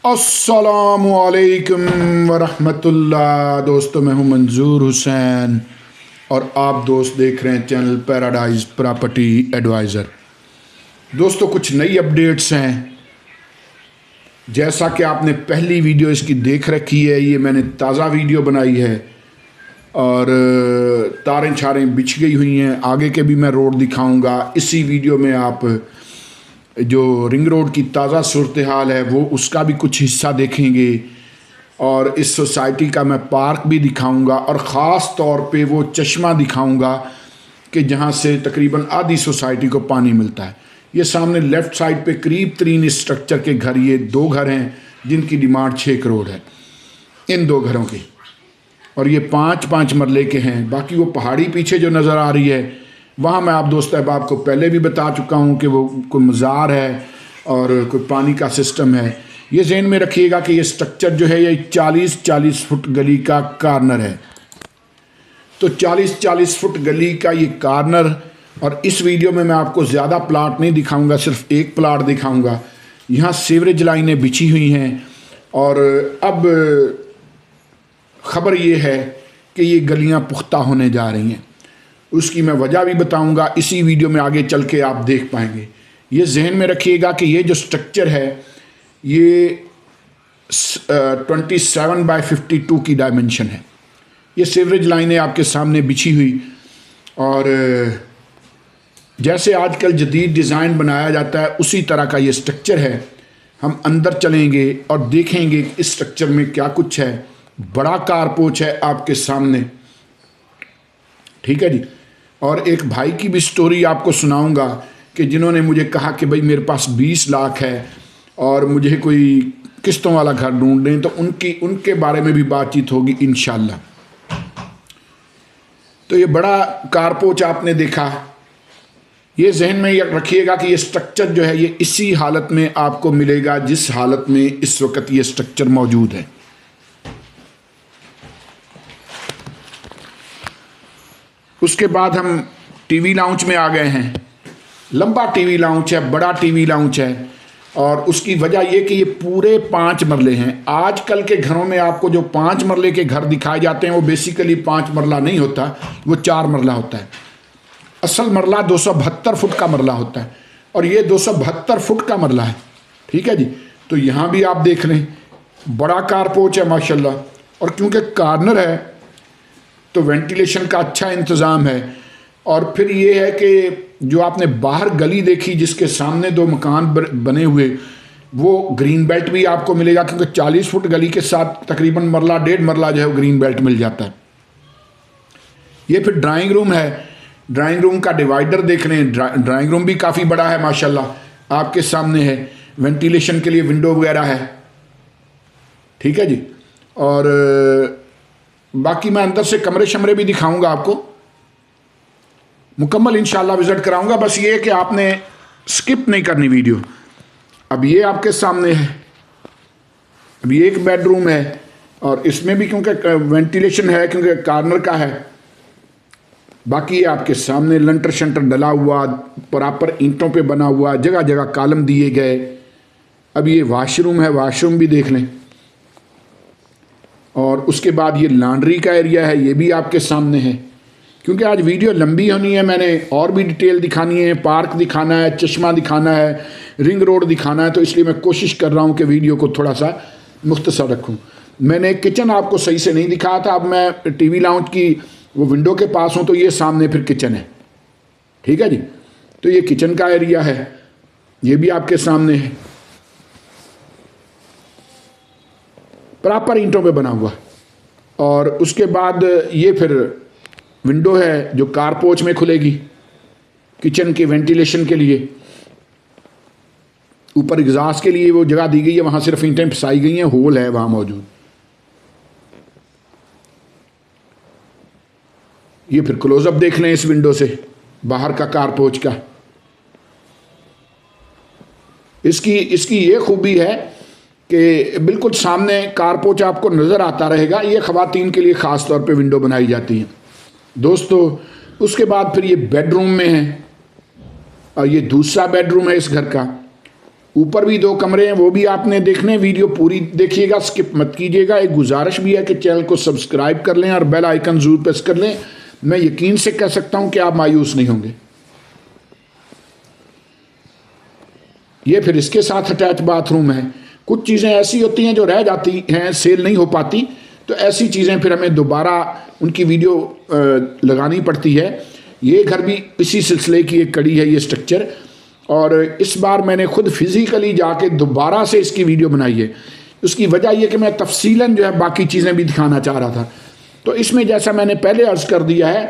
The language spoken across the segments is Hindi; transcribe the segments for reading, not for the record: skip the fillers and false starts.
अस्सलामुअलैकुम वरहमतुल्लाह। दोस्तों, मैं हूं मंजूर हुसैन और आप दोस्त देख रहे हैं चैनल पैराडाइज प्रॉपर्टी एडवाइज़र। दोस्तों, कुछ नई अपडेट्स हैं। जैसा कि आपने पहली वीडियो इसकी देख रखी है, ये मैंने ताज़ा वीडियो बनाई है और तारें छारें बिछ गई हुई हैं। आगे के भी मैं रोड दिखाऊंगा। इसी वीडियो में आप जो रिंग रोड की ताज़ा सूरत हाल है वो उसका भी कुछ हिस्सा देखेंगे और इस सोसाइटी का मैं पार्क भी दिखाऊंगा और ख़ास तौर पे वो चश्मा दिखाऊंगा कि जहाँ से तकरीबन आधी सोसाइटी को पानी मिलता है। ये सामने लेफ़्ट साइड पे करीब तरीन स्ट्रक्चर के घर, ये 2 घर हैं जिनकी डिमांड 6 करोड़ है इन 2 घरों की, और ये 5-5 मरले के हैं। बाकी वो पहाड़ी पीछे जो नज़र आ रही है वहाँ मैं आप दोस्त अहबाब को पहले भी बता चुका हूँ कि वो कोई मज़ार है और कोई पानी का सिस्टम है। ये ज़हन में रखिएगा कि ये स्ट्रक्चर जो है ये 40-40 फुट गली का कार्नर है। तो 40-40 फुट गली का ये कार्नर, और इस वीडियो में मैं आपको ज़्यादा प्लाट नहीं दिखाऊंगा, सिर्फ एक प्लाट दिखाऊंगा। यहाँ सीवरेज लाइनें बिछी हुई हैं और अब ख़बर ये है कि ये गलियाँ पुख्ता होने जा रही हैं। उसकी मैं वजह भी बताऊंगा इसी वीडियो में, आगे चल के आप देख पाएंगे। ये जहन में रखिएगा कि ये जो स्ट्रक्चर है ये 27/52 की डायमेंशन है। ये सीवरेज लाइनें आपके सामने बिछी हुई, और जैसे आजकल जदीद डिज़ाइन बनाया जाता है उसी तरह का ये स्ट्रक्चर है। हम अंदर चलेंगे और देखेंगे कि इस स्ट्रक्चर में क्या कुछ है। बड़ा कारपोच है आपके सामने, ठीक है जी। और एक भाई की भी स्टोरी आपको सुनाऊंगा कि जिन्होंने मुझे कहा कि भाई मेरे पास 20 लाख है और मुझे कोई किस्तों वाला घर ढूंढ दें, तो उनके बारे में भी बातचीत होगी इंशाल्लाह। तो ये बड़ा कारपोच आपने देखा, ये जहन में रखिएगा कि ये स्ट्रक्चर जो है ये इसी हालत में आपको मिलेगा जिस हालत में इस वक्त ये स्ट्रक्चर मौजूद है। उसके बाद हम टीवी लाउंज में आ गए हैं। लंबा टीवी लाउंज है, बड़ा टीवी लाउंज है, और उसकी वजह यह कि ये पूरे 5 मरले हैं। आजकल के घरों में आपको जो 5 मरले के घर दिखाए जाते हैं वो बेसिकली 5 मरला नहीं होता, वो 4 मरला होता है। असल मरला 272 फुट का मरला होता है और ये 272 फुट का मरला है, ठीक है जी। तो यहाँ भी आप देख लें, बड़ा कारपोच है माशाल्लाह, और क्योंकि कार्नर है तो वेंटिलेशन का अच्छा इंतज़ाम है। और फिर ये है कि जो आपने बाहर गली देखी जिसके सामने 2 मकान बने हुए, वो ग्रीन बेल्ट भी आपको मिलेगा, क्योंकि 40 फुट गली के साथ तकरीबन मरला 1.5 मरला जो है वो ग्रीन बेल्ट मिल जाता है। ये फिर ड्राइंग रूम है। ड्राइंग रूम का डिवाइडर देख रहे हैं, ड्राइंग रूम भी काफ़ी बड़ा है माशाल्लाह, आपके सामने है। वेंटिलेशन के लिए विंडो वगैरह है, ठीक है जी। और बाकी मैं अंदर से कमरे शमरे भी दिखाऊंगा आपको, मुकम्मल इंशाल्लाह विजिट कराऊंगा। बस ये कि आपने स्किप नहीं करनी वीडियो। अब ये आपके सामने है, अब ये एक बेडरूम है और इसमें भी क्योंकि वेंटिलेशन है, क्योंकि कार्नर का है। बाकी ये आपके सामने लंटर शंटर डला हुआ, प्रॉपर ईंटों पे बना हुआ, जगह जगह कॉलम दिए गए। अब ये वॉशरूम है, वॉशरूम भी देख लें। और उसके बाद ये लॉन्ड्री का एरिया है, ये भी आपके सामने है। क्योंकि आज वीडियो लंबी होनी है, मैंने और भी डिटेल दिखानी है, पार्क दिखाना है, चश्मा दिखाना है, रिंग रोड दिखाना है, तो इसलिए मैं कोशिश कर रहा हूँ कि वीडियो को थोड़ा सा मुख्तसर रखूँ। मैंने किचन आपको सही से नहीं दिखाया था। अब मैं टीवी लाउंज की वो विंडो के पास हूँ, तो ये सामने फिर किचन है, ठीक है जी। तो ये किचन का एरिया है, ये भी आपके सामने है, प्रॉपर ईंटों पे बना हुआ। और उसके बाद ये फिर विंडो है जो कारपोच में खुलेगी किचन के वेंटिलेशन के लिए। ऊपर एग्जॉस्ट के लिए वो जगह दी गई है, वहाँ सिर्फ ईंटें फंसाई गई हैं, होल है वहाँ मौजूद। ये फिर क्लोजअप देख लें इस विंडो से बाहर का कारपोच का। इसकी ये खूबी है कि बिल्कुल सामने कारपोच आपको नज़र आता रहेगा। ये ख़वातीन के लिए ख़ास तौर पे विंडो बनाई जाती हैं दोस्तों। उसके बाद फिर ये बेडरूम में है, और ये दूसरा बेडरूम है इस घर का। ऊपर भी 2 कमरे हैं, वो भी आपने देखने। वीडियो पूरी देखिएगा, स्किप मत कीजिएगा। एक गुजारिश भी है कि चैनल को सब्सक्राइब कर लें और बेल आइकन जरूर प्रेस कर लें। मैं यकीन से कह सकता हूं कि आप मायूस नहीं होंगे। ये फिर इसके साथ अटैच बाथरूम है। कुछ चीज़ें ऐसी होती हैं जो रह जाती हैं, सेल नहीं हो पाती, तो ऐसी चीज़ें फिर हमें दोबारा उनकी वीडियो लगानी पड़ती है। ये घर भी इसी सिलसिले की एक कड़ी है, ये स्ट्रक्चर। और इस बार मैंने खुद फिज़िकली जाके दोबारा से इसकी वीडियो बनाई है। उसकी वजह यह कि मैं तफसीलन जो है बाकी चीज़ें भी दिखाना चाह रहा था। तो इसमें जैसा मैंने पहले अर्ज़ कर दिया है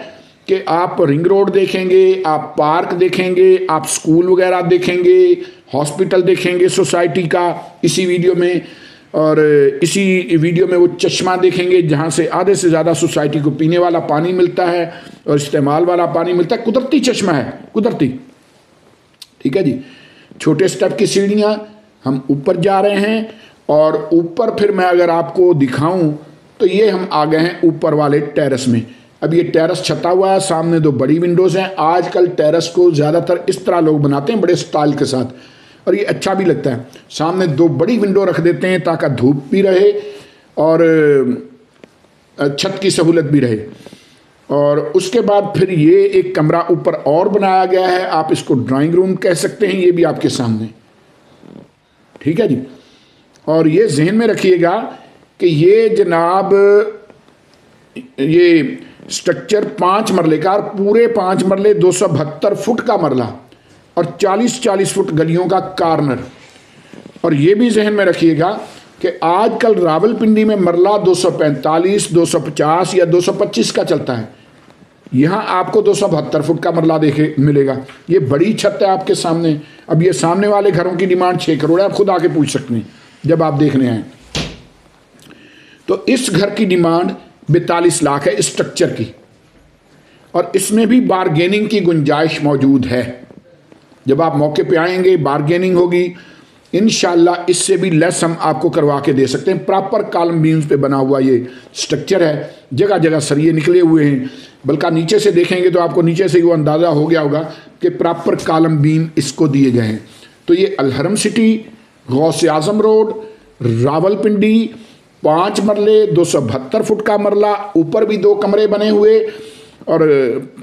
कि आप रिंग रोड देखेंगे, आप पार्क देखेंगे, आप स्कूल वगैरह देखेंगे, हॉस्पिटल देखेंगे सोसाइटी का इसी वीडियो में, और इसी वीडियो में वो चश्मा देखेंगे जहाँ से आधे से ज़्यादा सोसाइटी को पीने वाला पानी मिलता है और इस्तेमाल वाला पानी मिलता है। कुदरती चश्मा है, कुदरती। ठीक है जी। छोटे स्टेप की सीढ़ियाँ, हम ऊपर जा रहे हैं। और ऊपर फिर मैं अगर आपको दिखाऊं तो ये हम आ गए हैं ऊपर वाले टेरेस में। अब ये टेरेस छता हुआ है, सामने 2 बड़ी विंडोज़ हैं। आजकल टेरेस को ज़्यादातर इस तरह लोग बनाते हैं, बड़े स्टाइल के साथ, और ये अच्छा भी लगता है। सामने 2 बड़ी विंडो रख देते हैं ताकि धूप भी रहे और छत की सहूलत भी रहे। और उसके बाद फिर ये एक कमरा ऊपर और बनाया गया है, आप इसको ड्राइंग रूम कह सकते हैं। ये भी आपके सामने, ठीक है जी। और ये जहन में रखिएगा कि ये जनाब ये स्ट्रक्चर 5 मरले का, और पूरे 5 मरले 272 फुट का मरला और 40-40 फुट गलियों का कार्नर। और ये भी जहन में रखिएगा कि आजकल रावलपिंडी में मरला 245, 250 या 225 का चलता है। यहाँ आपको 272 फुट का मरला देखे मिलेगा। ये बड़ी छत है आपके सामने। अब ये सामने वाले घरों की डिमांड 6 करोड़ है, आप खुद आके पूछ सकते हैं जब आप देखने आए। तो इस घर की डिमांड 42 लाख है इस स्ट्रक्चर की, और इसमें भी बारगेनिंग की गुंजाइश मौजूद है। जब आप मौके पे आएंगे बारगेनिंग होगी इंशाल्लाह, इससे भी लेस हम आपको करवा के दे सकते हैं। प्रॉपर कॉलम बीम्स पे बना हुआ ये स्ट्रक्चर है, जगह जगह सरिये निकले हुए हैं। बल्कि नीचे से देखेंगे तो आपको नीचे से वो अंदाज़ा हो गया होगा कि प्रॉपर कॉलम बीम इसको दिए गए हैं। तो ये अलहरम सिटी, गौसे आजम रोड, रावलपिंडी, 5 मरले, 272 फुट का मरला, ऊपर भी 2 कमरे बने हुए और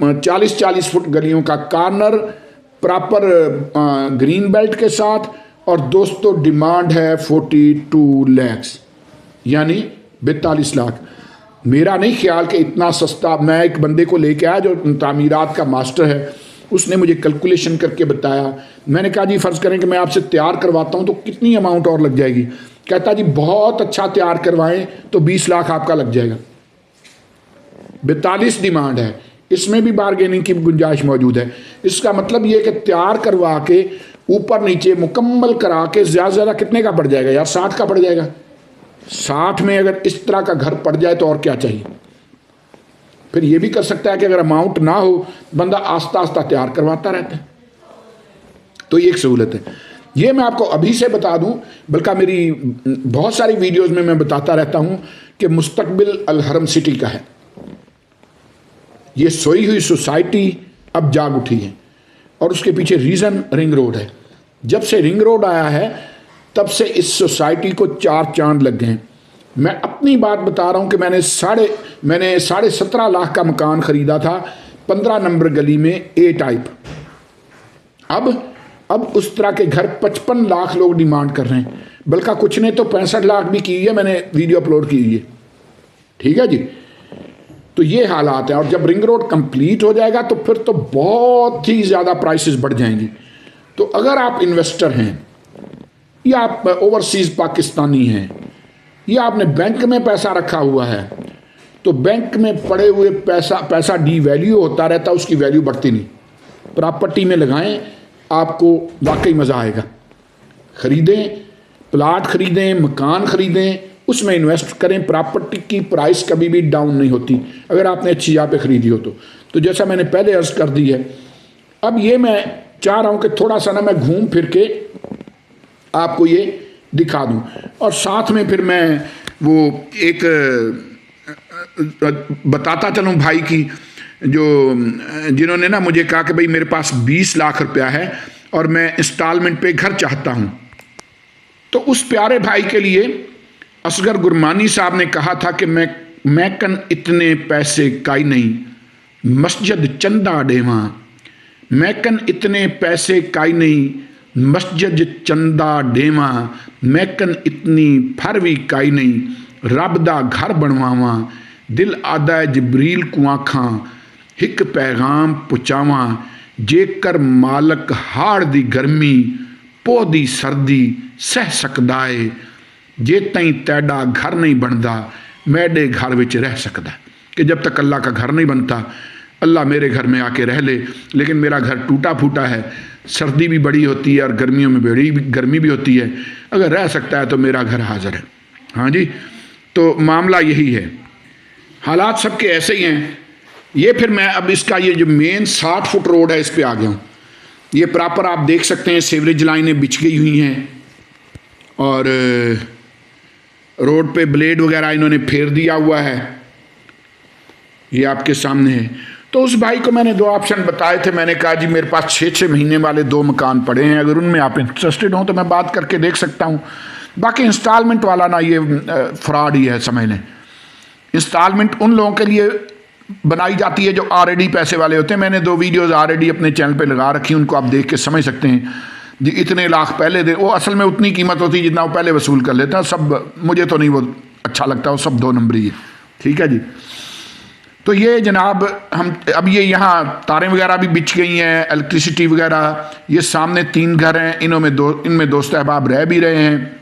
40-40 फुट गलियों का कार्नर, प्रॉपर ग्रीन बेल्ट के साथ। और दोस्तों डिमांड है 42 लाख, यानी 42 लाख। मेरा नहीं ख्याल कि इतना सस्ता। मैं एक बंदे को लेके आया जो तामीरात का मास्टर है, उसने मुझे कैलकुलेशन करके बताया। मैंने कहा जी फ़र्ज़ करें कि मैं आपसे तैयार करवाता हूँ तो कितनी अमाउंट और लग जाएगी? कहता जी बहुत अच्छा तैयार करवाएं तो 20 लाख आपका लग जाएगा। 42 डिमांड है, इसमें भी बारगेनिंग की गुंजाइश मौजूद है। इसका मतलब ये कि तैयार करवा के ऊपर नीचे मुकम्मल करा के ज़्यादा से ज़्यादा कितने का पड़ जाएगा यार? 60 का पड़ जाएगा। 60 में अगर इस तरह का घर पड़ जाए तो और क्या चाहिए? फिर ये भी कर सकता है कि अगर अमाउंट ना हो, बंदा आस्ता आस्ता तैयार करवाता रहता है। तो ये एक सहूलत है। ये मैं आपको अभी से बता दूं, बल्कि मेरी बहुत सारी वीडियोस में मैं बताता रहता हूं कि मुस्तकबिल अलहरम सिटी का है। ये सोई हुई सोसाइटी अब जाग उठी है, और उसके पीछे रीज़न रिंग रोड है। जब से रिंग रोड आया है तब से इस सोसाइटी को 4 चांद लग गए हैं। मैं अपनी बात बता रहा हूं कि मैंने 17.5 लाख का मकान ख़रीदा था 15 नंबर गली में, ए टाइप। अब उस तरह के घर 55 लाख लोग डिमांड कर रहे हैं, बल्कि कुछ ने तो 65 लाख भी की है। मैंने वीडियो अपलोड की है, ठीक है जी। तो ये हालात हैं। और जब रिंग रोड कंप्लीट हो जाएगा तो फिर तो बहुत ही ज़्यादा प्राइसेस बढ़ जाएंगी। तो अगर आप इन्वेस्टर हैं, या आप ओवरसीज़ पाकिस्तानी हैं, या आपने बैंक में पैसा रखा हुआ है, तो बैंक में पड़े हुए पैसा डीवैल्यू होता रहता, उसकी वैल्यू बढ़ती नहीं। प्रॉपर्टी में लगाएं, आपको वाकई मज़ा आएगा। ख़रीदें, प्लाट ख़रीदें, मकान ख़रीदें, उसमें इन्वेस्ट करें। प्रॉपर्टी की प्राइस कभी भी डाउन नहीं होती अगर आपने अच्छी जगह पे ख़रीदी हो तो जैसा मैंने पहले अर्ज़ कर दी है। अब ये मैं चाह रहा हूँ कि थोड़ा सा ना मैं घूम फिर के आपको ये दिखा दूँ, और साथ में फिर मैं वो एक बताता चलूँ भाई की, जिन्होंने ना मुझे कहा कि भाई मेरे पास 20 लाख रुपया है और मैं इंस्टॉलमेंट पे घर चाहता हूँ। तो उस प्यारे भाई के लिए असगर गुरमानी साहब ने कहा था कि मैं कन इतने पैसे काई नहीं मस्जिद चंदा देवा, मैं कन इतने पैसे काई नहीं मस्जिद चंदा देवा, मैं कन इतनी फरवी काई नहीं रब दा घर बनवावा, दिल आदा जबरील को आखां हिक पैगाम पुचावा, जेकर मालक हाड़ दी गर्मी पोह दी सर्दी सह सकदा है, जे तई तैडा घर नहीं बनता मैडे घर विच रह सकता। कि जब तक अल्लाह का घर नहीं बनता अल्लाह मेरे घर में आके रह ले, लेकिन मेरा घर टूटा फूटा है, सर्दी भी बड़ी होती है और गर्मियों में बड़ी गर्मी भी होती है, अगर रह सकता है तो मेरा घर हाजिर है। हाँ जी, तो मामला यही है, हालात सबके ऐसे ही हैं। ये फिर मैं अब इसका ये जो मेन 60 फुट रोड है इस पर आ गया हूँ। ये प्रॉपर आप देख सकते हैं सीवरेज लाइनें बिछ गई हुई हैं और रोड पे ब्लेड वगैरह इन्होंने फेर दिया हुआ है, ये आपके सामने है। तो उस भाई को मैंने 2 ऑप्शन बताए थे, मैंने कहा जी मेरे पास 6-6 महीने वाले 2 मकान पड़े हैं, अगर उनमें आप इंटरेस्टेड हों तो मैं बात करके देख सकता हूँ। बाकी इंस्टॉलमेंट वाला ना ये फ्रॉड ही है, समझ लें। इंस्टॉलमेंट उन लोगों के लिए बनाई जाती है जो ऑलरेडी पैसे वाले होते हैं। मैंने 2 वीडियोस ऑलरेडी अपने चैनल पे लगा रखी, उनको आप देख के समझ सकते हैं जी। इतने लाख पहले दे, वो असल में उतनी कीमत होती है जितना वो पहले वसूल कर लेते हैं। सब मुझे तो नहीं वो अच्छा लगता, वो सब 2 नंबरी है, ठीक है जी। तो ये जनाब हम अब ये यहाँ तारें वगैरह भी बिछ गई हैं, इलेक्ट्रिसिटी वगैरह। ये सामने 3 घर हैं, इनमें दोस्त अहबाब रह भी रहे हैं,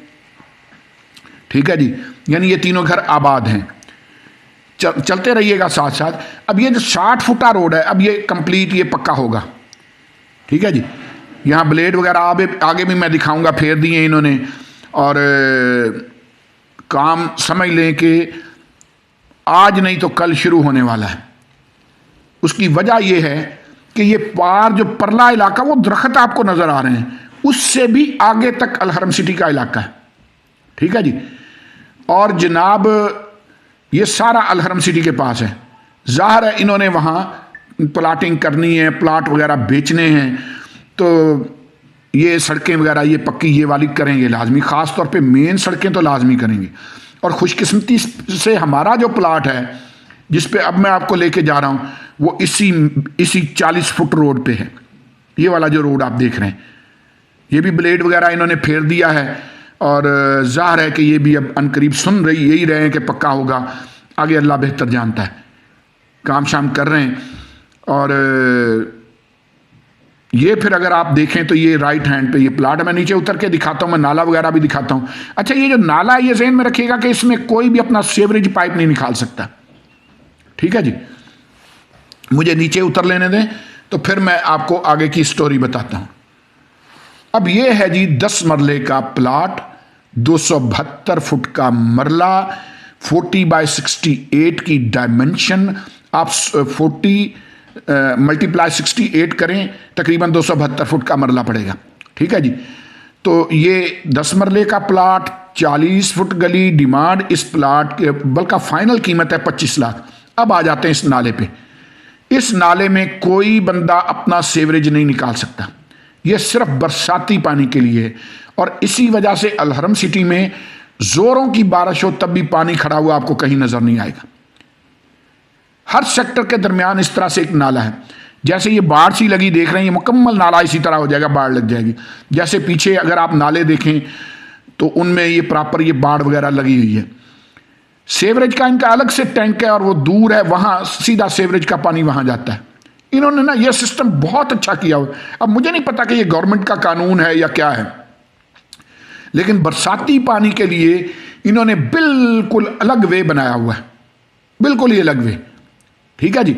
ठीक है जी। यानी ये तीनों घर आबाद हैं। चलते रहिएगा साथ साथ। अब ये जो 60 फुटा रोड है, अब ये कंप्लीट ये पक्का होगा, ठीक है जी। यहाँ ब्लेड वगैरह आगे भी मैं दिखाऊंगा, फेर दिए इन्होंने। और काम समझ लें कि आज नहीं तो कल शुरू होने वाला है। उसकी वजह यह है कि ये पार जो परला इलाका, वो दरख्त आपको नजर आ रहे हैं, उससे भी आगे तक अलहरम सिटी का इलाका है, ठीक है जी। और जनाब ये सारा अलहरम सिटी के पास है। जाहिर है इन्होंने वहाँ प्लाटिंग करनी है, प्लाट वगैरह बेचने हैं, तो ये सड़कें वगैरह ये पक्की ये वाली करेंगे लाजमी, ख़ास तौर पे मेन सड़कें तो लाजमी करेंगे। और खुशकिस्मती से हमारा जो प्लाट है जिस पे अब मैं आपको लेके जा रहा हूँ, वो इसी 40 फुट रोड पे है। ये वाला जो रोड आप देख रहे हैं, ये भी ब्लेड वगैरह इन्होंने फेर दिया है। और ज़ाहिर है कि ये भी अब अनकरीब सुन रही यही रहे हैं कि पक्का होगा, आगे अल्लाह बेहतर जानता है। काम शाम कर रहे हैं। और ये फिर अगर आप देखें तो ये राइट हैंड पे ये प्लाट है। मैं नीचे उतर के दिखाता हूँ, मैं नाला वगैरह भी दिखाता हूँ। अच्छा, ये जो नाला है ये ज़हन में रखिएगा कि इसमें कोई भी अपना सीवरेज पाइप नहीं निकाल सकता, ठीक है जी। मुझे नीचे उतर लेने दें तो फिर मैं आपको आगे की स्टोरी बताता हूँ। अब ये है जी 10 मरले का प्लाट, 272 फुट का मरला, 40 बाय 68 की डायमेंशन। आप 40 मल्टीप्लाई 68 करें, तकरीबन 272 फुट का मरला पड़ेगा, ठीक है जी। तो ये 10 मरले का प्लाट, 40 फुट गली। डिमांड इस प्लाट के बल्कि फाइनल कीमत है 25 लाख। अब आ जाते हैं इस नाले पे। इस नाले में कोई बंदा अपना सीवरेज नहीं निकाल सकता, यह सिर्फ बरसाती पानी के लिए है। और इसी वजह से अलहरम सिटी में जोरों की बारिश हो तब भी पानी खड़ा हुआ आपको कहीं नजर नहीं आएगा। हर सेक्टर के दरमियान इस तरह से एक नाला है। जैसे ये बाढ़ सी लगी देख रहे हैं, ये मुकम्मल नाला इसी तरह हो जाएगा, बाढ़ लग जाएगी। जैसे पीछे अगर आप नाले देखें तो उनमें ये प्रॉपर ये बाढ़ वगैरह लगी हुई है। सीवरेज का इनका अलग से टैंक है और वो दूर है, वहां सीधा सीवरेज का पानी वहां जाता है। इन्होंने ना ये सिस्टम बहुत अच्छा किया हुआ। अब मुझे नहीं पता कि ये गवर्नमेंट का कानून है या क्या है, लेकिन बरसाती पानी के लिए इन्होंने बिल्कुल अलग वे बनाया हुआ है, बिल्कुल ही अलग वे, ठीक है जी।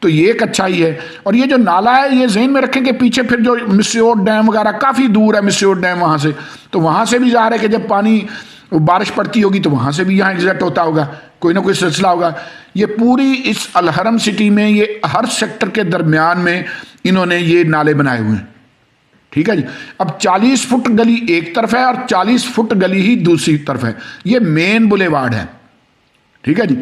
तो ये एक अच्छाई है। और ये जो नाला है ये ज़हन में रखें कि पीछे फिर जो मिस्योर डैम वगैरह काफ़ी दूर है, मिस्योर डैम वहाँ से, तो वहाँ से भी ज़ाहिर है कि जब पानी बारिश पड़ती होगी तो वहाँ से भी यहाँ एग्जैक्ट होता होगा, कोई ना कोई सिलसिला होगा। ये पूरी इस अलहरम सिटी में ये हर सेक्टर के दरमियान में इन्होंने ये नाले बनाए हुए हैं, ठीक है जी। अब 40 फुट गली एक तरफ है और 40 फुट गली ही दूसरी तरफ है। ये मेन बुलेवार्ड है, ठीक है जी।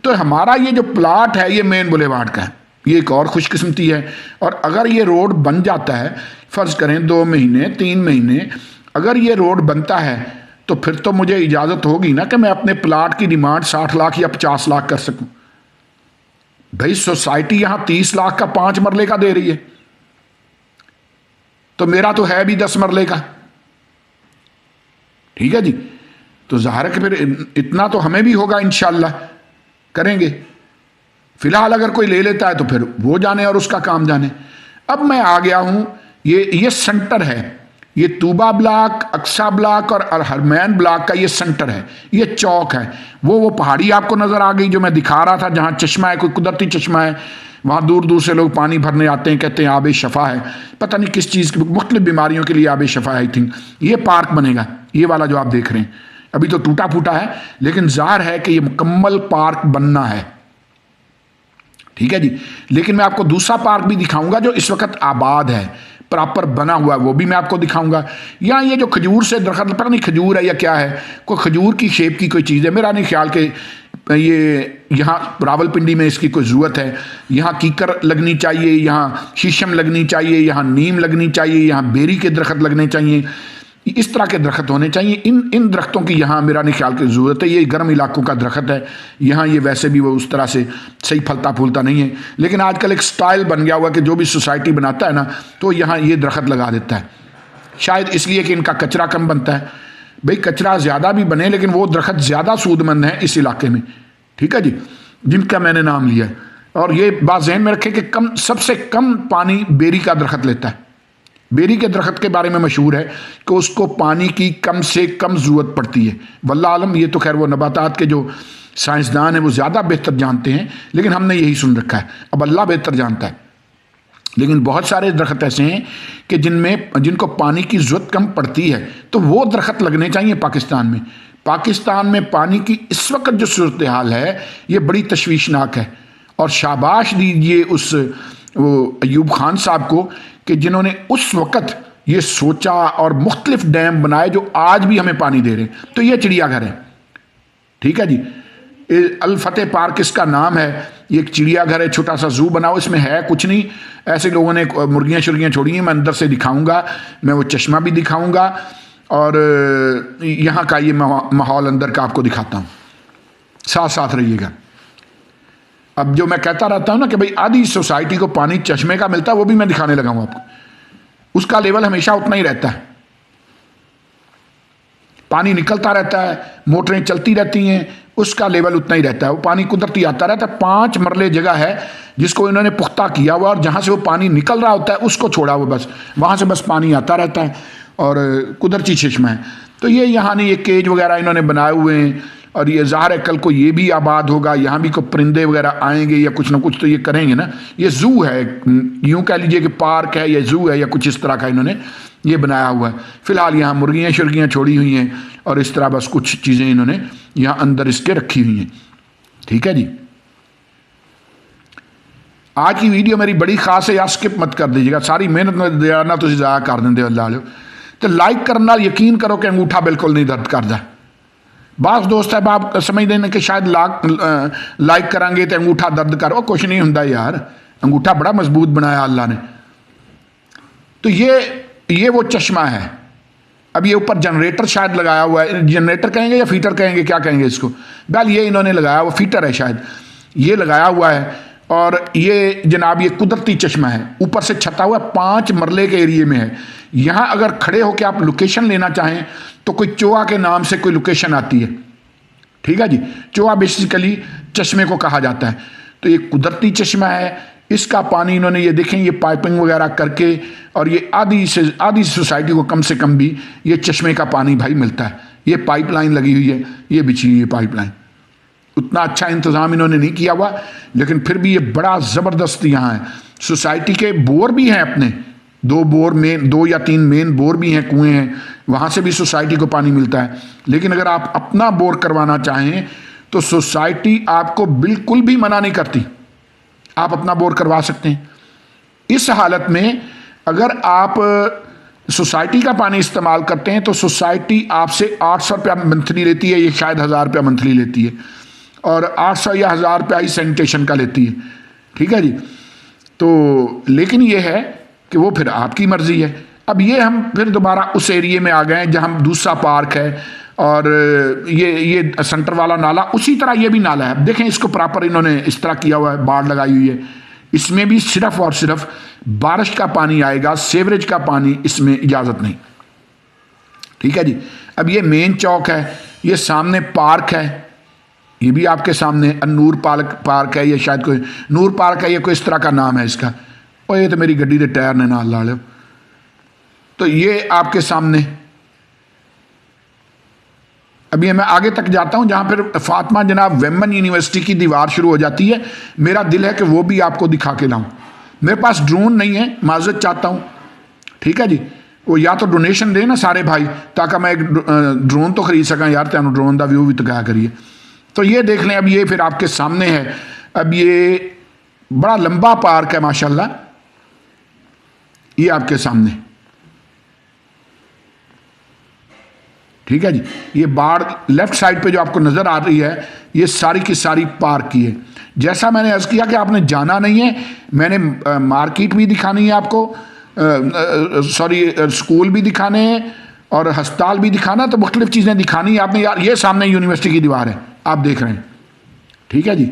तो हमारा ये जो प्लाट है ये मेन बुलेवार्ड का है। ये एक और खुशकिस्मती है। और अगर ये रोड बन जाता है, फ़र्ज़ करें 2 महीने 3 महीने, अगर ये रोड बनता है तो फिर तो मुझे इजाज़त होगी ना कि मैं अपने प्लाट की डिमांड 60 लाख या 50 लाख कर सकूं। भाई सोसाइटी यहां 30 लाख का 5 मरले का दे रही है, तो मेरा तो है भी 10 मरले का। ठीक है जी, तो ज़ाहिर है कि फिर इतना तो हमें भी होगा, इंशाल्लाह करेंगे। फिलहाल अगर कोई ले लेता है तो फिर वो जाने और उसका काम जाने। अब मैं आ गया हूं, ये सेंटर है, ये तूबा ब्लॉक, अक्सा ब्लॉक और हरमैन ब्लॉक का ये सेंटर है, ये चौक है। वो पहाड़ी आपको नजर आ गई जो मैं दिखा रहा था, जहां चश्मा है, कोई कुदरती चश्मा है, वहां दूर दूर से लोग पानी भरने आते हैं, कहते हैं आब शफा है, पता नहीं किस चीज़ की, मुख्तलिफ बीमारियों के लिए आब शफा है। आई थिंक ये पार्क बनेगा, ये वाला जो आप देख रहे हैं, अभी तो टूटा फूटा है, लेकिन जाहिर है कि ये मुकम्मल पार्क बनना है। ठीक है जी, लेकिन मैं आपको दूसरा पार्क भी दिखाऊंगा जो इस वक्त आबाद है, प्रॉपर बना हुआ है, वो भी मैं आपको दिखाऊंगा। यहाँ ये जो खजूर से दरख्त, पता नहीं खजूर है या क्या है, कोई खजूर की शेप की कोई चीज़ है, मेरा नहीं ख्याल कि ये यहाँ रावलपिंडी में इसकी कोई ज़रूरत है। यहाँ कीकर लगनी चाहिए, यहाँ शीशम लगनी चाहिए, यहाँ नीम लगनी चाहिए, यहाँ बेरी के दरख्त लगने चाहिए, इस तरह के दरख्त होने चाहिए। इन दरख्तों की यहाँ मेरा नहीं ख्याल की ज़रूरत है। ये गर्म इलाकों का दरख्त है, यहाँ ये वैसे भी वो उस तरह से सही फलता फूलता नहीं है, लेकिन आजकल एक स्टाइल बन गया हुआ कि जो भी सोसाइटी बनाता है ना, तो यहाँ ये दरख्त लगा देता है, शायद इसलिए कि इनका कचरा कम बनता है। भाई कचरा ज़्यादा भी बने, लेकिन वो दरख्त ज़्यादा सूदमंद है इस इलाके में। ठीक है जी, जिनका मैंने नाम लिया है। और ये बात ज़हन में रखें कि सबसे कम पानी बेरी का दरख्त लेता है। बेरी के दरख्त के बारे में मशहूर है कि उसको पानी की कम से कम ज़रूरत पड़ती है। वल्लाह आलम, ये तो खैर वो नबातात के जो साइंसदान हैं वो ज़्यादा बेहतर जानते हैं, लेकिन हमने यही सुन रखा है, अब अल्लाह बेहतर जानता है। लेकिन बहुत सारे दरख्त ऐसे हैं कि जिनको पानी की ज़रूरत कम पड़ती है, तो वो दरख्त लगने चाहिए पाकिस्तान में। पाकिस्तान में पानी की इस वक्त जो सूरत हाल है, ये बड़ी तशवीशनाक है। और शाबाश दीजिए उस अयूब खान साहब को कि जिन्होंने उस वक़्त ये सोचा और मुख्तलिफ डैम बनाए जो आज भी हमें पानी दे रहे हैं। तो ये चिड़ियाघर है, ठीक है जी, अल फतेह पार्क इसका नाम है। ये एक चिड़ियाघर है, छोटा सा जू बनाओ, इसमें है कुछ नहीं, ऐसे लोगों ने मुर्गियाँ शुर्गियाँ छोड़ी हैं। मैं अंदर से दिखाऊंगा, मैं वो चश्मा भी दिखाऊंगा और यहाँ का ये माहौल अंदर का आपको दिखाता हूँ, साथ साथ रहिएगा। अब जो मैं कहता रहता हूँ ना कि भाई आधी सोसाइटी को पानी चश्मे का मिलता है, वो भी मैं दिखाने लगा हूँ आपको। उसका लेवल हमेशा उतना ही रहता है, पानी निकलता रहता है, मोटरें चलती रहती हैं, उसका लेवल उतना ही रहता है, वो पानी कुदरती आता रहता है। 5 मरले जगह है जिसको इन्होंने पुख्ता किया हुआ, और जहाँ से वो पानी निकल रहा होता है उसको छोड़ा हुआ, बस वहाँ से बस पानी आता रहता है और कुदरती चश्मा है। तो ये यहाँ नहीं, ये केज वगैरह इन्होंने बनाए हुए हैं, और ये ज़ाहिर है कल को ये भी आबाद होगा, यहाँ भी कोई परिंदे वगैरह आएंगे या कुछ ना कुछ तो ये करेंगे ना। ये ज़ू है, यूँ कह लीजिए कि पार्क है या ज़ू है या कुछ इस तरह का इन्होंने ये बनाया हुआ है। फ़िलहाल यहाँ मुर्गियाँ शुर्गियाँ छोड़ी हुई हैं और इस तरह बस कुछ चीज़ें इन्होंने यहाँ अंदर इसके रखी हुई हैं। ठीक है जी, आज की वीडियो मेरी बड़ी खास है, यार स्किप मत कर दीजिएगा, सारी मेहनत देना तुम ज़ाया कर देंगे अल्लाह। तो लाइक करना, यकीन करो कि अंगूठा बिल्कुल नहीं दर्द करता। बास दोस्त है आप समझते हैं कि शायद लाइक करांगे तो अंगूठा दर्द करो, कुछ नहीं होता यार, अंगूठा बड़ा मजबूत बनाया अल्लाह ने। तो ये वो चश्मा है। अब ये ऊपर जनरेटर शायद लगाया हुआ है, जनरेटर कहेंगे या फीटर कहेंगे, क्या कहेंगे इसको, बहल ये इन्होंने लगाया हुआ, फीटर है शायद, ये लगाया हुआ है। और ये जनाब ये कुदरती चश्मा है, ऊपर से छता हुआ 5 मरले के एरिए में है। यहाँ अगर खड़े होकर आप लोकेशन लेना चाहें तो कोई चोआ के नाम से कोई लोकेशन आती है। ठीक है जी, चोआ बेसिकली चश्मे को कहा जाता है। तो ये कुदरती चश्मा है, इसका पानी इन्होंने ये देखें ये पाइपिंग वगैरह करके, और ये आधी सोसाइटी को कम से कम भी ये चश्मे का पानी भाई मिलता है। ये पाइपलाइन लगी हुई है, ये बिछी हुई है पाइपलाइन। उतना अच्छा इंतज़ाम इन्होंने नहीं किया हुआ, लेकिन फिर भी ये बड़ा ज़बरदस्त यहाँ है। सोसाइटी के बोर भी हैं अपने, 2 या 3 मेन बोर भी हैं, कुएँ हैं, वहाँ से भी सोसाइटी को पानी मिलता है। लेकिन अगर आप अपना बोर करवाना चाहें तो सोसाइटी आपको बिल्कुल भी मना नहीं करती, आप अपना बोर करवा सकते हैं। इस हालत में अगर आप सोसाइटी का पानी इस्तेमाल करते हैं तो सोसाइटी आपसे 800 रुपया मंथली लेती है, ये शायद 1000 रुपया मंथली लेती है, और 800 या 1000 रुपया ही सैनिटेशन का लेती है। ठीक है जी, तो लेकिन ये है कि वो फिर आपकी मर्जी है। अब ये हम फिर दोबारा उस एरिए में आ गए हैं जहाँ दूसरा पार्क है, और ये सेंटर वाला नाला, उसी तरह ये भी नाला है। देखें इसको प्रॉपर इन्होंने इस तरह किया हुआ है, बाड़ लगाई हुई है। इसमें भी सिर्फ और सिर्फ बारिश का पानी आएगा, सीवरेज का पानी इसमें इजाज़त नहीं। ठीक है जी। अब ये मेन चौक है, ये सामने पार्क है, ये भी आपके सामने नूर पार्क है, ये शायद कोई नूर पार्क है, ये कोई इस तरह का नाम है इसका। और ये तो मेरी गड्डी के टायर ने नाल ला लो। तो ये आपके सामने, अभी मैं आगे तक जाता हूं जहां फिर फातिमा जनाब वेमन यूनिवर्सिटी की दीवार शुरू हो जाती है। मेरा दिल है कि वो भी आपको दिखा के लाऊं। मेरे पास ड्रोन नहीं है, माजरत चाहता हूं। ठीक है जी। वो या तो डोनेशन दे ना सारे भाई, ताकि मैं एक ड्रोन तो खरीद सका यार, तेन ड्रोन का व्यू भी तो क्या करिए। तो ये देख लें, अब ये फिर आपके सामने है। अब ये बड़ा लंबा पार्क है माशाल्लाह, ये आपके सामने। ठीक है जी। ये बाढ़ लेफ्ट साइड पे जो आपको नजर आ रही है, ये सारी की सारी पार्क की है। जैसा मैंने अर्ज किया कि आपने जाना नहीं है, मैंने मार्केट भी दिखानी है आपको, स्कूल भी दिखाने हैं और अस्पताल भी दिखाना, तो मुख्तलिफ चीज़ें दिखानी है आपने। यार ये सामने यूनिवर्सिटी की दीवार है, आप देख रहे हैं। ठीक है जी।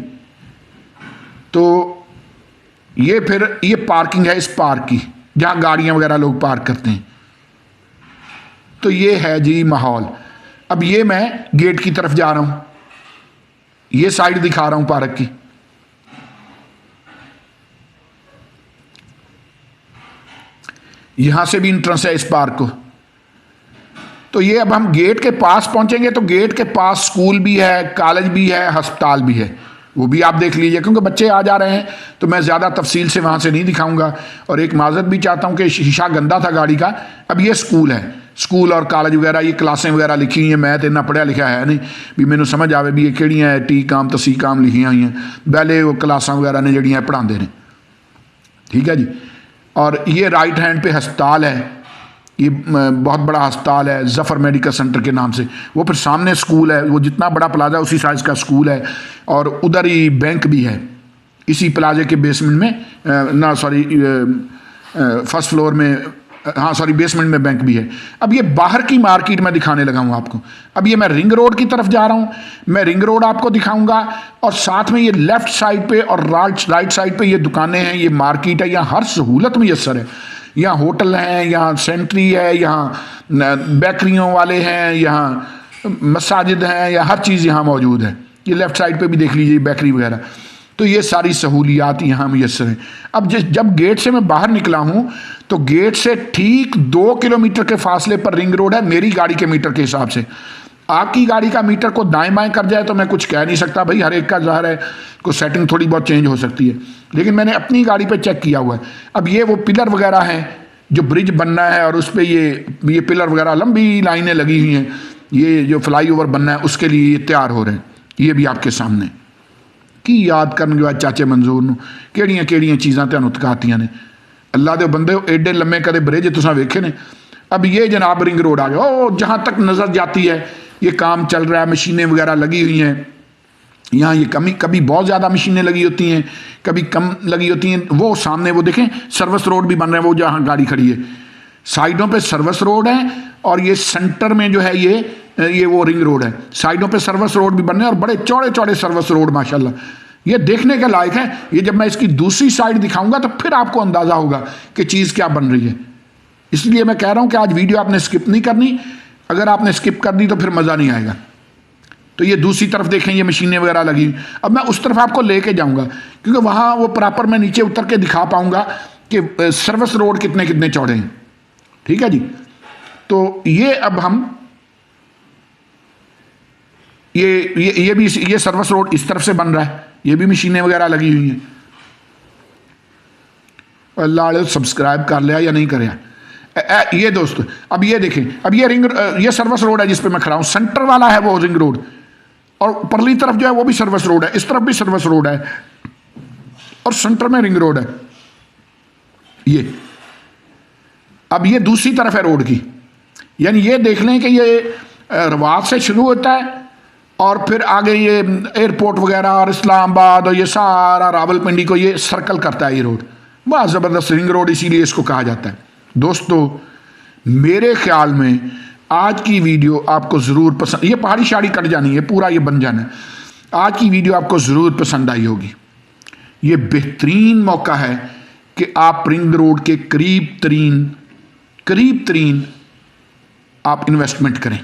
तो ये फिर ये पार्किंग है इस पार्क की, जहाँ गाड़ियाँ वगैरह लोग पार्क करते हैं। तो ये है जी माहौल। अब ये मैं गेट की तरफ जा रहा हूँ, ये साइड दिखा रहा हूँ पार्क की। यहां से भी इंट्रेंस है इस पार्क को। तो ये अब हम गेट के पास पहुंचेंगे, तो गेट के पास स्कूल भी है, कॉलेज भी है, अस्पताल भी है, वो भी आप देख लीजिए, क्योंकि बच्चे आ जा रहे हैं तो मैं ज़्यादा तफसील से वहाँ से नहीं दिखाऊंगा। और एक माजरत भी चाहता हूँ कि शीशा गंदा था गाड़ी का। अब ये स्कूल है, स्कूल और कॉलेज वगैरह, ये क्लासें वगैरह लिखी हुई हैं। मैं तो इतना पढ़िया लिखा है नहीं भी मैंने समझ आवे भी ये केड़ियां है, टी काम तो सी काम लिखी हुई हैं, पहले वो क्लासा वगैरह ने जड़ियाँ पढ़ाते हैं। ठीक है जी। और ये राइट हैंड पे अस्पताल है, ये बहुत बड़ा अस्पताल है जफ़र मेडिकल सेंटर के नाम से। वो फिर सामने स्कूल है, वो जितना बड़ा प्लाजा उसी साइज़ का स्कूल है। और उधर ही बैंक भी है, इसी प्लाजे के बेसमेंट में, फर्स्ट फ्लोर में, हाँ सॉरी बेसमेंट में बैंक भी है। अब ये बाहर की मार्केट में दिखाने लगा हूँ आपको। अब ये मैं रिंग रोड की तरफ जा रहा हूँ, मैं रिंग रोड आपको दिखाऊंगा। और साथ में ये लेफ्ट साइड पे और राइट साइड पे ये दुकानें हैं, ये मार्केट है। यहाँ हर सहूलत मुयसर है। यहाँ होटल हैं, यहाँ सेंट्री है, यहाँ बेकरियों वाले हैं, यहाँ मसाजिद हैं, या हर चीज़ यहाँ मौजूद है। ये लेफ्ट साइड पे भी देख लीजिए बेकरी वगैरह। तो ये सारी सहूलियात यहाँ मुयसर हैं। अब जब गेट से मैं बाहर निकला हूँ, तो गेट से ठीक 2 किलोमीटर के फासले पर रिंग रोड है, मेरी गाड़ी के मीटर के हिसाब से। आपकी गाड़ी का मीटर को दाएं बाएं कर जाए तो मैं कुछ कह नहीं सकता भाई, हर एक का ज़ाहिर है को सेटिंग थोड़ी बहुत चेंज हो सकती है, लेकिन मैंने अपनी गाड़ी पे चेक किया हुआ है। अब ये वो पिलर वगैरह हैं जो ब्रिज बनना है, और उस पर ये पिलर वगैरह लंबी लाइनें लगी हुई हैं, ये जो फ्लाईओवर बनना है उसके लिए ये तैयार हो रहे हैं। ये भी आपके सामने की याद करने के बाद चाचे मंजूर नूं केड़ियां केड़ियां चीज़ां तुहानूं तकातियां ने। अल्लाह दे बंदे एडे लम्मे कदे ब्रिज तुसां वेखे ने। अब ये जनाब रिंग रोड आ गया, ओ जहाँ तक नज़र जाती है ये काम चल रहा है, मशीनें वगैरह लगी हुई हैं। यहाँ ये कभी बहुत ज़्यादा मशीनें लगी होती हैं, कभी कम लगी होती हैं। वो सामने वो देखें सर्विस रोड भी बन रहे हैं, वो जहाँ गाड़ी खड़ी है साइडों पे सर्विस रोड है, और ये सेंटर में जो है ये वो रिंग रोड है। साइडों पे सर्विस रोड भी बन रहे हैं, और बड़े चौड़े चौड़े सर्विस रोड माशाल्लाह, ये देखने के लायक है। ये जब मैं इसकी दूसरी साइड दिखाऊंगा तो फिर आपको अंदाज़ा होगा कि चीज़ क्या बन रही है। इसलिए मैं कह रहा हूँ कि आज वीडियो आपने स्किप नहीं करनी, अगर आपने स्किप कर दी तो फिर मज़ा नहीं आएगा। तो ये दूसरी तरफ देखें, ये मशीनें वगैरह लगी। अब मैं उस तरफ आपको लेके जाऊंगा, क्योंकि वहाँ वो प्रॉपर मैं नीचे उतर के दिखा पाऊंगा कि सर्विस रोड कितने कितने चौड़े हैं। ठीक है जी। तो ये अब हम ये भी ये सर्विस रोड इस तरफ से बन रहा है, ये भी मशीनें वगैरह लगी हुई हैं। अल्लाह सब्सक्राइब कर लिया या नहीं कराया ये दोस्त। अब ये देखें, अब ये सर्विस रोड है जिस पे मैं खड़ा हूँ, सेंटर वाला है वो रिंग रोड, और परली तरफ जो है वो भी सर्विस रोड है, इस तरफ भी सर्विस रोड है, और सेंटर में रिंग रोड है ये। अब ये दूसरी तरफ है रोड की, यानी ये देख लें कि ये रवात से शुरू होता है और फिर आगे ये एयरपोर्ट वगैरह और इस्लामाबाद और ये सारा रावलपिंडी को ये सर्कल करता है ये रोड। बहुत ज़बरदस्त रिंग रोड, इसीलिए इसको कहा जाता है। दोस्तों मेरे ख्याल में आज की वीडियो आपको ज़रूर पसंद, ये पहाड़ी शाड़ी कट जानी है, पूरा ये बन जाना है। आज की वीडियो आपको ज़रूर पसंद आई होगी। ये बेहतरीन मौका है कि आप रिंग रोड के करीब तरीन आप इन्वेस्टमेंट करें।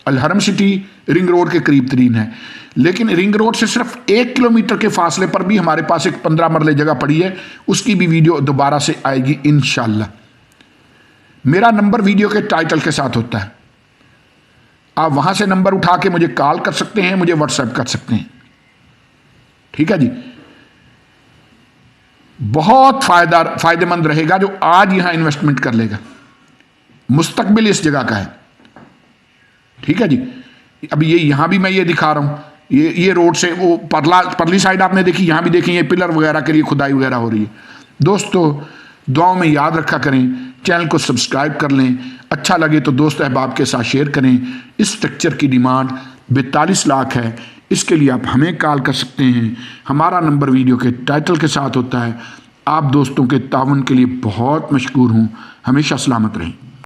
अल हरम सिटी रिंग रोड के करीब तरीन है, लेकिन रिंग रोड से सिर्फ 1 किलोमीटर के फासले पर भी हमारे पास एक 15 मरले जगह पड़ी है, उसकी भी वीडियो दोबारा से आएगी इंशाल्लाह। मेरा नंबर वीडियो के टाइटल के साथ होता है, आप वहां से नंबर उठा के मुझे कॉल कर सकते हैं, मुझे व्हाट्सएप कर सकते हैं। ठीक है जी, बहुत फायदेमंद रहेगा जो आज यहां इन्वेस्टमेंट कर लेगा, मुस्तकबिल इस जगह का है। ठीक है जी, अभी ये यहां भी मैं ये दिखा रहा हूं, ये रोड से वो परली साइड आपने देखी, यहां भी देखी, ये पिलर वगैरह के लिए खुदाई वगैरह हो रही है। दोस्तों दुआओं में याद रखा करें, चैनल को सब्सक्राइब कर लें, अच्छा लगे तो दोस्त अहबाब के साथ शेयर करें। इस स्ट्रक्चर की डिमांड 42 लाख है, इसके लिए आप हमें कॉल कर सकते हैं। हमारा नंबर वीडियो के टाइटल के साथ होता है। आप दोस्तों के ताउन के लिए बहुत मशकूर हूँ। हमेशा सलामत रहें।